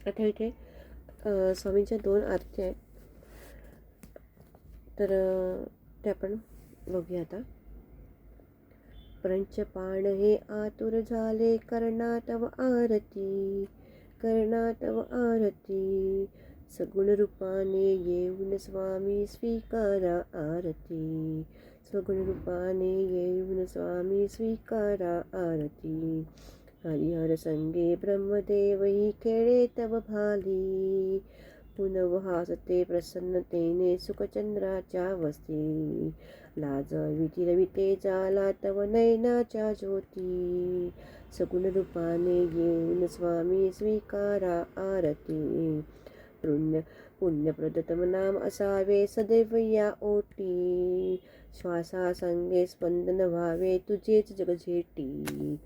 आता इथे स्वामींच्या 2 आरत्या आहेत, तर ते आपण बघूया आता. पंचपाण हे आतुर झाले करना तव आरती, करना तव आरती. सगुण रूपाने येऊन स्वामी स्वीकारा आरती, सगुण रूपाने येऊन स्वामी स्वीकारा आरती. हरिहर संगे ब्रह्मदेव ही खेळे तव भाली, पुनव हासते प्रसन्नतेने सुखचंद्राच्या वस्ती. लाज विरविते जाला तव नयनाच्या ज्योती, सगुण रूपाने येऊन स्वामी स्वीकारा आरती. पुण्यप्रदतम नाम असावे सदैव या ओटी, श्वासासंगे स्पंदन व्हावे तुझेच जगझेटी,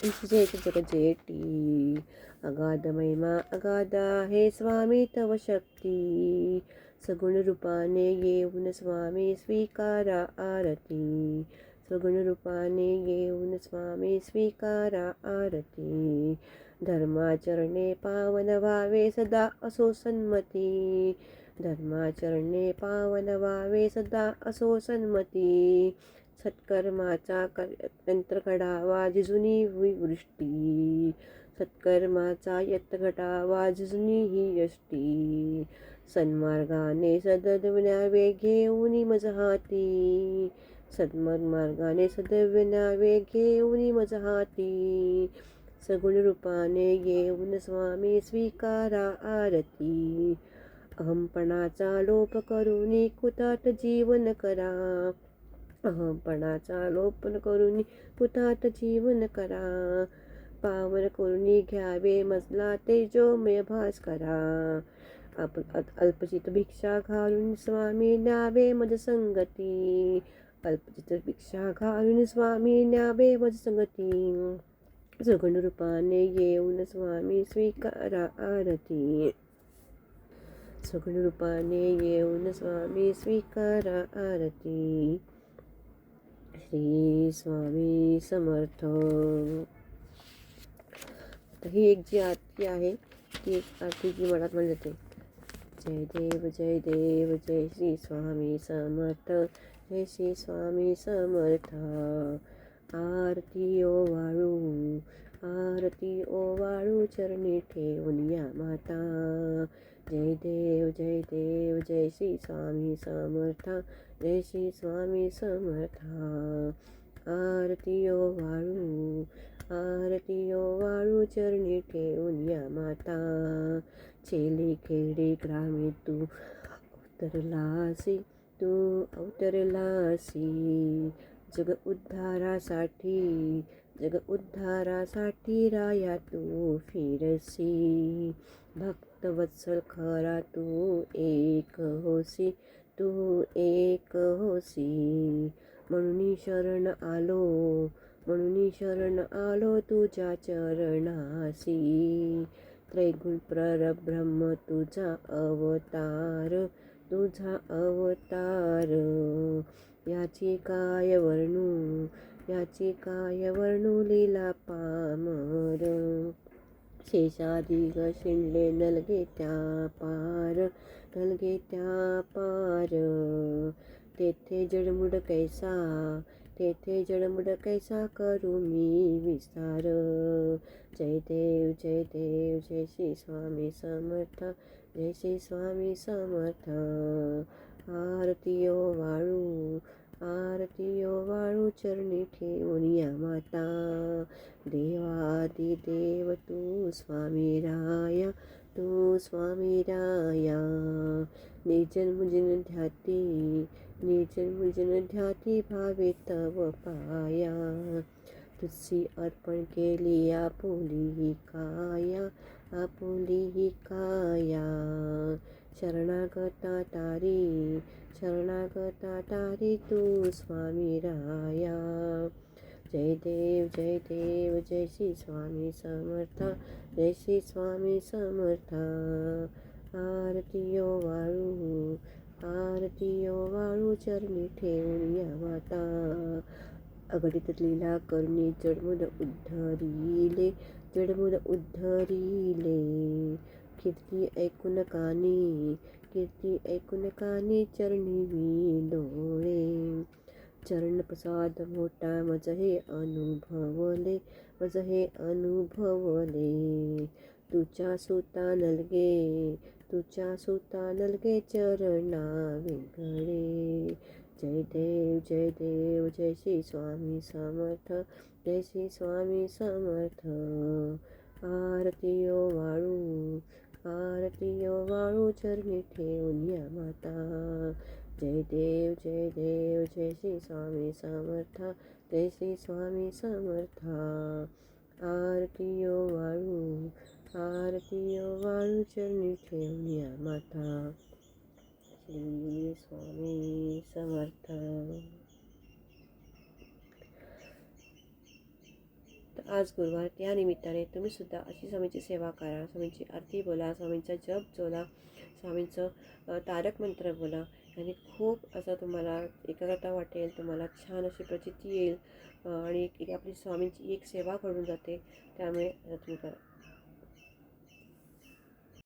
तुझेच जगझेटी. अगाध महिमा अगाध आहे स्वामी तव शक्ती, सगुण रूपाने येऊन स्वामी स्वीकारा आरती, सगुण रूपाने येऊन स्वामी स्वीकारा आरती. धर्माचरणे पावन व्हावे सदा असो सन्मती, धर्माचरणे पावन व्हावे सदा असो सन्मती. सत्कर्माचा यंत्र घडावा जिजुनी वृष्टी, सत्कर्माचा यत्न घडावा जिजुनी ही यष्टी. सन्मार्गाने सदविण्यावे घेऊन मज हाती, सन्मार्गाने सदविण्यावे घेऊन मज हाती. सगुण रूपाने येऊन स्वामी स्वीकारा आरती. अहंपणाचा लोप करून कुतात जीवन करा, अहंपणाचा लोप करून कुतात जीवन करा. पावन करून घ्यावे मजला तेजोमय भास करा, अल्पचित भिक्षा घालून स्वामी न्यावे मज संगती, अल्पचित भिक्षा घालून स्वामी न्यावे मज संगती. सगुण रूपाने येऊन स्वामी स्वीकारा आरती, सगुण रूपाने येऊन स्वामी स्वीकारा आरती. श्री स्वामी समर्थ. ही एक जी आरती आहे ती एक आरती जी मनात म्हणली जाते. जय देव जय देव जय श्री स्वामी समर्थ, जय श्री स्वामी समर्थ. आरती ओवाळू, आरती ओवाळू चरणी ठेवून या माता. जय देव जय देव जय श्री स्वामी समर्थ, जय श्री स्वामी समर्थ. आरती ओवाळू, आरती ओवाळू चरणी ठेवून या माता. चेली खेडी ग्रामी तू अवतरलासी, तू अवतरलासी. जग उद्धारासाठी, जग उद्धारासाठी राया तू फिरसी. भक्तवत्सल खरा तू एक होसी, तू एक होसी. म्हणून शरण आलो, म्हणून शरण आलो तुझ्या चरणासी. त्रैगुण परब्रह्म तुझा अवतार, तुझा अवतार. याची काय वर्णू, याची काय वर्णू लीला पामर. शेषाधिक शिंडले नलगे त्या पार, नलगे त्या पार. तेथे जडमुड कैसा, तेथे जडमुड कैसा करू मी विस्तार. जय देव जय देव जय श्री स्वामी समर्थ, जय श्री स्वामी समर्थ. आरती ओवाळू, आरती ओवाळू चरणी ठेवून या माता. देवादिदेव तू स्वामी राया, तू स्वामी राया. निर्जन मुजन ध्याती, निर्जन मुजन ध्याती भावे तव पाया. तुझी अर्पण केली आपुली ही काया, आपुली ही काया. शरणागता तारी, शरणागता तारी तू स्वामी राया. जय देव जय देव जय श्री स्वामी समर्थ, जय श्री स्वामी समर्थ. आरती ओवाळू, आरती ओवाळू चरणी ठेवून या माता. अगणित लीला करुणी जडमुद उद्धरिले, जडमुद उद्धरिले. कीर्ती ऐकून कानी, कीर्ती ऐकून कानी, चरणी डोळे. चरण प्रसाद मोठा मज हे अनुभवले, मज हे अनुभवले. तुझ्या सुता नलगे, तुझ्या सुता नलगे, चरणा वेगळे. जय देव जय श्री स्वामी समर्थ, जय श्री स्वामी समर्थ. आरतीयो वाळू, आरतीयो वाळू, चरणी ठेवून या माता. जय देव जय श्री स्वामी समर्थ, जय श्री स्वामी समर्थ. आरतीयो वाळू, आरतीयो वाळू, चरणी ठेवून या माता. श्री स्वामी समर्थ. तर आज गुरुवार, त्या निमित्ताने तुम्ही सुद्धा अशी स्वामींची सेवा करा, स्वामींची आरती बोला, स्वामींचा जप बोला, स्वामींचं तारक मंत्र बोला. आणि खूप असं तुम्हाला एकाग्रता वाटेल, तुम्हाला छान अशी प्रचिती येईल आणि एक आपली स्वामींची एक सेवा घडून जाते. त्यामुळे तुम्ही करा.